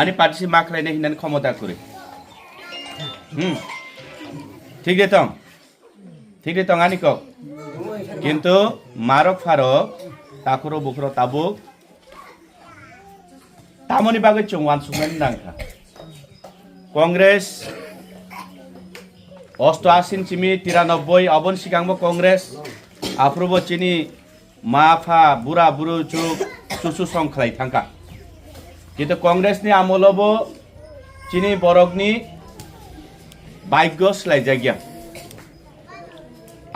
আনি পার্টি মাখলাইনে হিনানি ক্ষমতা করে ঠিক রে তং আনি কক কিন্তু মারক ফারক তাকুরো বুকুরো তাবুক তামনি বাগে চংওয়ান সুমেন নাংখা কংগ্রেস 88 চিমি 93 অবন সিগাংবো কংগ্রেস আপ্রুবো চিনি মাফা বুড়া বুড়ু চুক চুচু সংখ্লাই থাঙ্কা কিন্তু কংগ্রেসনি আমলবো চিনি বরকনি ভাগ্য স্লাইজাগিয়া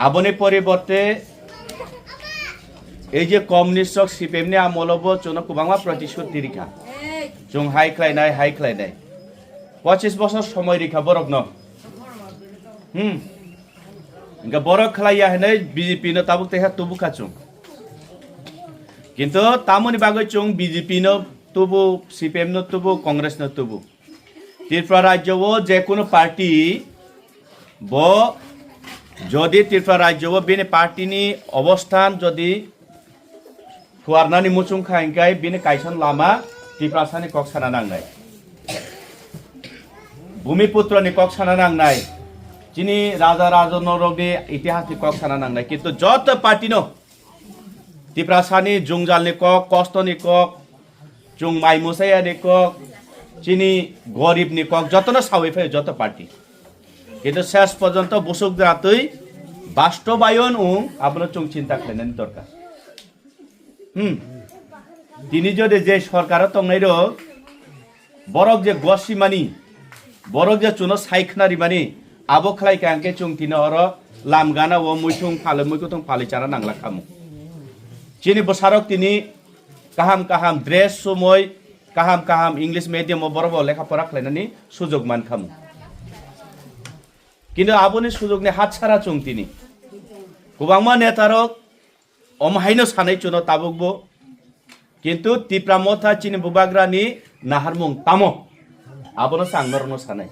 আবনি পরিবর্তে এই যে কমিউনিস্ট সিপিএমনি আমলবো চুনো কুবাংমা প্রতিশ্রুতি রেখা চুং হাইখ্লাইনাই 25 বছর সময় রেখা বরক ন ইনকা বরক খালাইয়া হেনে বিজেপি নো তাবুক তেহা তুবু খাচুং কিন্তু তামনি বাগৈ চুং বিজেপি নো তুবু সিপিএম নো তুবু কংগ্রেস নো তুবু ত্রিপুরা রাজ্য যে কোনো পার্টি ব যদি ত্রিপুরা রাজ্য বিনি পার্টিনি অবস্থান যদি ফুয়ারনানি মুচুং খাইंखाय बिनि कायसन लामा टिप्रासानि कक साना नांनाय भूमिपुत्रनि कक साना नांनाय चिनि राजा राजनरनि इतिहासनि कक साना नांनाय किन्तु जत पार्टीनो टिप्रासानि जुंजालनि कक कष्टनि कक जुं माइमुसायानि कक चिनि गरिबनि कक जतनो सावै फै जत पार्टी किन्तु शेष पर्यन्त बुसुकद्रातै बास्तबायन आपनो चुं चिन्ता खालायनायनि दरकार তিনি যদি যে সরকার তংনাই রক বরক যে গসিমানি বরক যে চুনো সাইখনারি মানি আবো খালাই কাঙ্কে চুং তিন অর লামগানা ও মুইথুং ফালে মুইকুথুং ফালি চারা নাংলা খামু চিনি বসারক তিনি কাহাম কাহাম ড্রেস সময় কাহাম কাহাম ইংলিশ মিডিয়াম ও বড় লেখাপড়া খালাইনানি সুযোগ মান খামু কিন্তু আবনি সুযোগনি হাত ছাড়া চুং তিনি গোबांमा नेतारक অমহাইনো সানাই চুনো তাবুকবো কিন্তু টিপ্রামথা চিনি বুবাগ্রানি নাহারমুং তামো আবনো সাংনরনো সানাই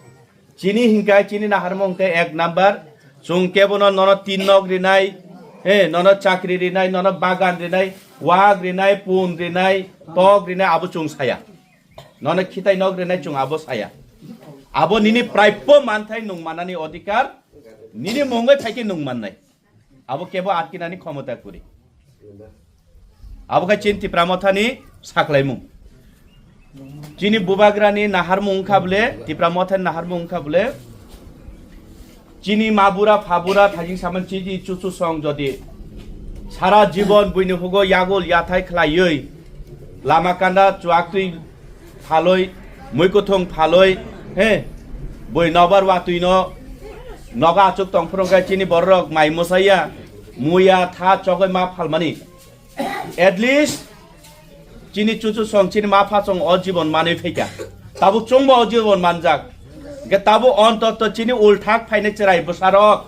চিনি হিংকাই চিনি নাহারমুংতে এক নাম্বার চুং কেবনো নন 3 নগ রিনাই নন চাকরি রিনাই নন বাগান রিনাই ওয়াগ রিনাই পুন রিনাই তগ রিনাই আবো চুং সায়া নন খিতাই নগ রিনাই চুং আবো সায়া আবো নিনি প্রাপ্য মানথাই নুংমানানি অধিকার নিনি মঙ্গই থাকি নুংমাননাই আবো কেবো আটকিনানি ক্ষমতা করি আবো চিন টিপ্রামথানি সাকলাইমু চিনি বুবাগ্রানি নাহারমুং খাবলে টিপ্রামথানি নাহারমুং খাবলে চিনি মাবুরা ফাবুরা থাজিং সামান চিজি চুচু সং যদি সারা জীবন বইনি হুগো ইয়াগল ইয়াথাই খলাইयै লামা কান্দা চুয়াকতুই ফালই মুইকুথং ফালই বই নবার ওয়াতুইনো নগা আচুক তংফরংগাই চিনি বড়রক মাই মোসাইয়া মুয়া থা চগৈ মা ফালমানি এটলিস্ট চিনি চুচু সং চিনি মা ফাচং অজীবন মানে ফেকা তাবু চংব অজীবন মানজাক গে তাবু অন্তত চিনি উল্টাক ফাইনে চেরাই বসারক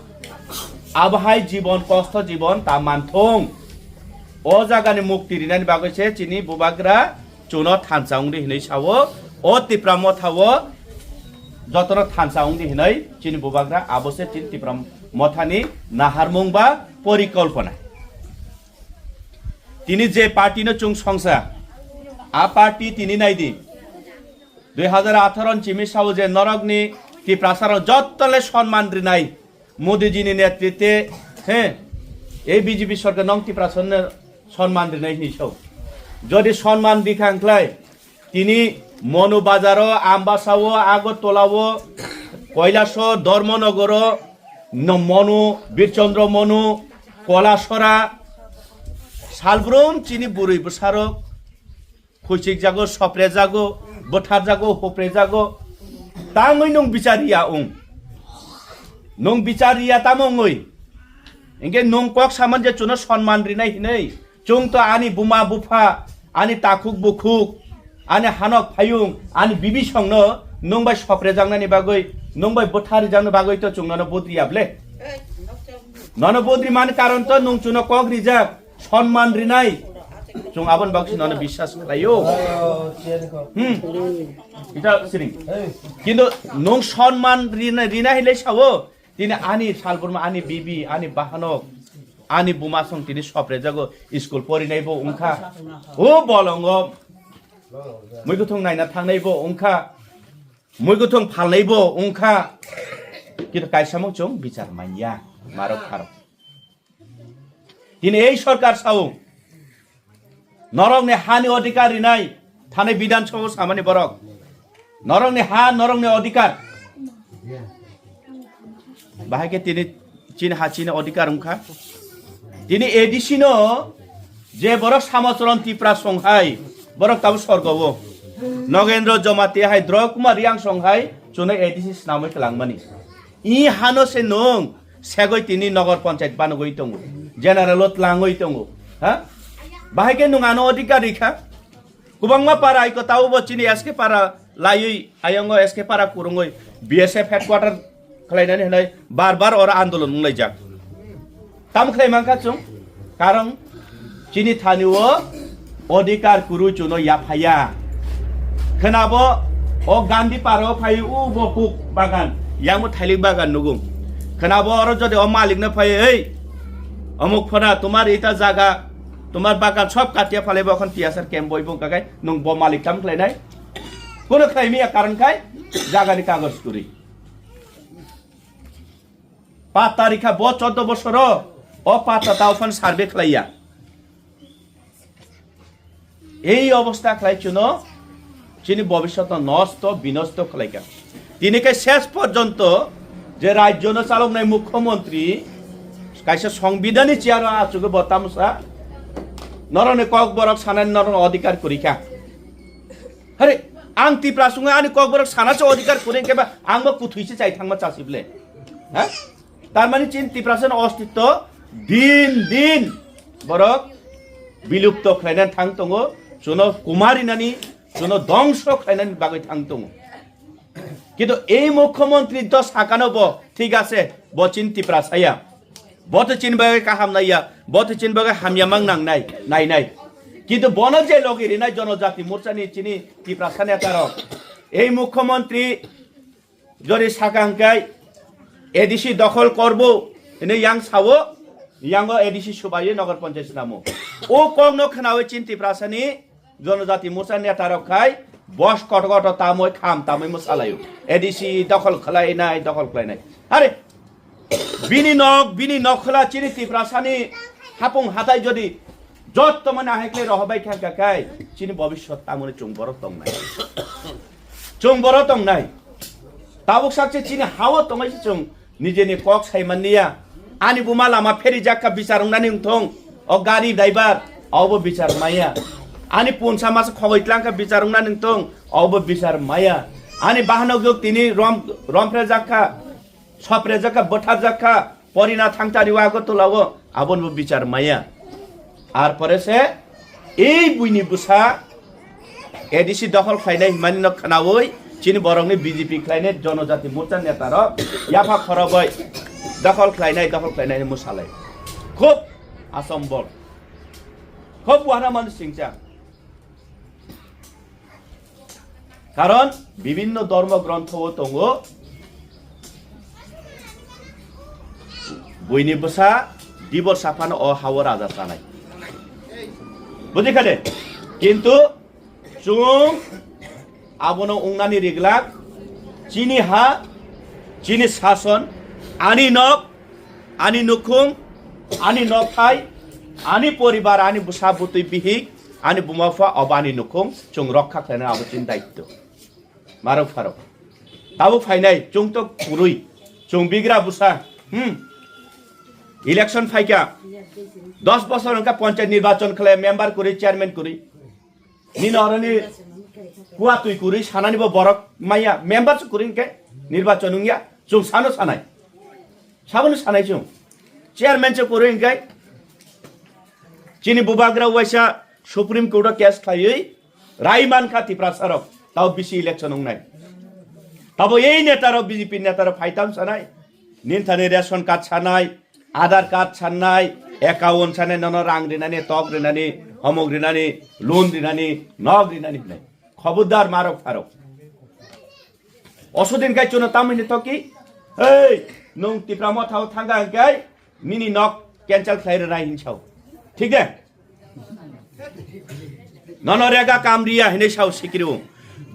আবহাই জীবন কষ্ট জীবন তা মানথং ও জাগানি মুক্তি রিনানি বাগৈছে চিনি বুবাগ্রা চুনো থানসাউংদি হিनै সাवो ও টিপ্রাম থাवो যতন থানসাউংদি হিनै চিনি বুবাগ্রা আবসে চিনি টিপ্রাম মথানি নাহারমুং বা পরিকল্পনা তিনি যে পার্টি নো চুং সংসা আ পার্টি তিনি নাইদি 2018 চিমি সাও যে নরগনি টিপ্রাসার যতলে সম্মান রিনাই মোদিজিনি নেতৃত্বে এই বিজেপি সরকার নং টিপ্রাসনের সম্মান রিনাই নিছাও যদি সম্মান দিখাংক্লাই তিনি মনু বাজারও আমবাসাও আগরতলাও কৈলাস ধর্মনগর মনু বীরচন্দ্র মনু কলাসরা সালব্রম চিনি বুড়ি বসারক খুশিক জাগো সপ্রে জাগো বঠার জাগো হোপ্রে জাগো তাঙই নং বিচারিয়া নং বিচারিয়া তামংই ইংকে নং কক সামান যে চুনো সম্মান রিনাই হিनै চুং তো আনি বুমা বুফা আনি তাকুক বুকুক আনি হানক ফায়ুং আনি বিবি সংন নং বাই সপ্রে জাংনানি বাগৈ নং বাই বঠার জাংনো বাগৈ তো চুং নন বদ্রিয়াবলে নন বদ্রি মান কারণ তো নং চুনো কক রিজাক সম্মান রিনাই চুং আবন বাগসি নন বিশ্বাস খালাইও এটা সিরিং কিন্তু নং সম্মান রিনা হিলে সাवो তিনি আনি সালবরমা আনি বিবি আনি বাহানক আনি বুমা সং তিনি সপ্রে জাগো স্কুল পড়ি নাইবো উংখা ও বলঙ্গ मैगुथं नायना थांनायबो अंखा मैगुथं फालनायबो अंखा কিন্তু কাইসামক চং বিচার মাইয়া মারক ফারক তিনি এই সরকার সাও নরংনে হানি অধিকারী নাই থানে বিধানসভা সামানি বরক নরংনে হা নরংনে অধিকার বাহাকে তিনি চীন হা চীন অধিকার উংখা তিনি এডিসিনো যে বরক সামচরণ ত্রিপুরা সংহাই বরক তাবো স্বর্গব নগেন্দ্র জমাতি হাই দ্রকুমার রিয়াং সংহাই চুনে এডিসি নামে লাংমানি ই হানো সে নং সেগই তিনি নগর পঞ্চায়েত বানগই দङ জেনারেলত লাङै दङ हा बाहायके नुङानो अधिकार रिखा कुबांमा पारा आइको ताउबो चिनि एसके पारा लायै आयंगो एसके पारा कुरुङै बीएसएफ हेडक्वार्टर खलायनानै होनाय बार और आन्दोलन मुंलाय जा ताम खलायमांखा चुं कारण चिनि थानिओ अधिकार कुरु चुनो याफाया खोनाबो ओ गान्धी पारो फाय उ बपुक बागान यामो थाइलिक बागान नुगुं खोनाबो आरो जदि ओ मालिकनो फाय ओइ अमुक फना तुम्हार इटा जागा तुम्हार बागान सब काटिया फालेबो এখন টিয়াসার ক্যাম্প বইবো কাকাই নং ব মালিক কাম খলাইনাই কোন খাইমিয়া কারণ খাই জাগানি কাগজ করি 5 তারিখা ব 14 বছর ও পাতা তাওফান সার্ভে খলাইয়া এই অবস্থা খলাইছুনো চিনি ভবিষ্যৎ নষ্ট বিনষ্ট খলাইকা তিনিকে শেষ পর্যন্ত যে রাজ্য চালক নাই মুখ্যমন্ত্রী কাইসা সংবিধানী চেয়ার আচুকে বতামসা নরনে কক বরক সানান নরন অধিকার করিকা আরে আং ত্রিপুরা সুঙ্গে আনি কক বরক সানাচে অধিকার করে কেবা আংবো কুথুইছে চাই থাংমা চাসিবলে হ্যাঁ তার মানে চীন ত্রিপুরাসেন অস্তিত্ব দিন দিন বরক বিলুপ্ত খাইনান থাংতঙ্গ চুনো কুমারিনানি চুনো ধ্বংস খাইনান বাগৈ থাংতঙ্গ কিন্তু এই মুখ্যমন্ত্রী তো সাকানব ঠিক আছে বচিন ত্রিপুরা সাইয়া বত চিন বাগে কাহাম নাইয়া বত চিন বাগে হামিয়া মাং নাং নাই নাই নাই কিন্তু বন যে লগিরি নাই জনজাতি মোর্চানি চিনি ত্রিপুরা সানে তার এই মুখ্যমন্ত্রী যদি সাকাঙ্কাই এডিসি দখল করব এনে ইয়াং সাও ইয়াঙ্গ এডিসি সুবাই নগর পঞ্চায়েত নামো ও কং নখনাও চিন ত্রিপুরা সানি জনজাতি মোর্চানি তার খাই বস কটকট তামই খাম তামই মশালায়ু এডিসি দখল খলাই নাই আরে বিনি নখলা চিনি ত্রিপুরা সানি হাপুং হাতাই যদি যত মানে হাইকলে রহবাই খাকাকাই চিনি ভবিষ্যৎ তামনে চুংবর তং নাই তাবুক সাকছে চিনি হাও তমাইছে চুং নিজেনি কক সাইমানিয়া আনি বুমা লামা ফেরি জাক্কা বিচারংনানি উংথং ও গাড়ি ড্রাইভার অব বিচার মাইয়া ani punsa mas khogoi tlangka bicarung na ningtong obo bicar maya ani bahano gyok tini rompre jakka sopre jakka botha jakka porina thangtari wago tolago abon bo bicar maya ar pore se ei buini busa ADC দখল খাইনাই হিমানি নখানাওই চিনি বরংনি BJP খাইনে জনজাতি মোর্চা নেতার ইয়াফা খরবই দখল খাইনাই মুসালাই খুব আসম্বল খুব ওয়ানা মানুষ সিংচা কারণ বিভিন্ন ধর্মগ্রন্থ ও দङ বইনি বসা দিবর সাফান ও হাওর রাজা জানাই বুঝিখালে কিন্তু চুং আবনো উংনানি রিগলাক চিনি হা চিনি শাসন আনি নক আনি নুখুং আনি নখাই আনি পরিবার আনি বুসা বুতুই বিহিক আনি বুমাফা অবানি নুখুং চুং রক্ষা খাইনা আবচিন দায়িত্ব মারো ফারো তাবো ফাইনাই চুং তো পুরুই চুং বিগ্রা বুসা ইলেকশন ফাইকা 10 বছর অঙ্কা পঞ্চায়েত নির্বাচন খেলে মেম্বার করি চেয়ারম্যান করি নিনরনি কুয়া তুই করি সানানিব বরক মাইয়া মেম্বার করিনকে নির্বাচন উঙ্গিয়া চুং সানো সানাই সাবনো সানাই চুং চেয়ারম্যান চে করিনকে চিনি বুবাগ্রা ওয়াইসা সুপ্রিম কোর্ট কেস খাইयै রাইমান খাতি প্রাসারক তাও বিসি ইলেকশন উংনাই তাবো এই নেতারক বিজেপি নেতারক ফাইতাম সানাই নিনথানে রেশন কার্ড সানাই আধার কার্ড সানাই একাউন্ট সানাই নন রাং রিনানি তক রিনানি অমুক রিনানি লোন রিনানি নগ রিনানি নাই খবরদার মারক ফারক অসদিন গাই চুনো তামিনি তকি এই নং ত্রিপুরা মথাও থাঙ্গা গাই নিনি নক ক্যান্সেল খাইরে রাই হিংসাও ঠিক আছে ননরেগা কামরিয়া হেনে সাও সিকিরু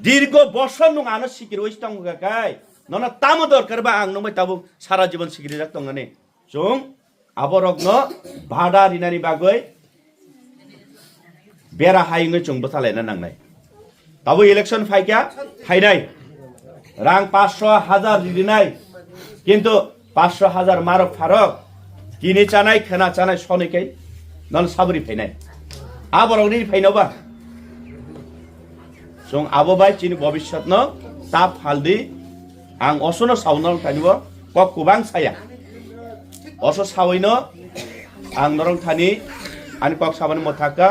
দীর্ঘ বছর নং আনো সিকিরু ইস্তং গাকাই নন তামো দরকার বা আং নমাই তাবো সারা জীবন সিকিরি যাক তংনে जों আবরগ্ন ভাড়া রিনানি বাগৈ বেরা হাইঙে जों বসালাইনা নাংনাই তাবো ইলেকশন ফাইকা ফাইনাই রাং 500,000 দিনাই কিন্তু 500,000 মারক ফারক কিনে চানাই খেনা চানাই সনেকাই নন সাবরি ফাইনাই আবরগনি ফাইনাবা जों আববাই চিনি ভবিষ্যৎ ন তাপ হালদি আং অসনো সাউনল তানিব কক কুবাং সায়া অস সাওইনো আং নরং থানি আনি কক সাবানি মথাকা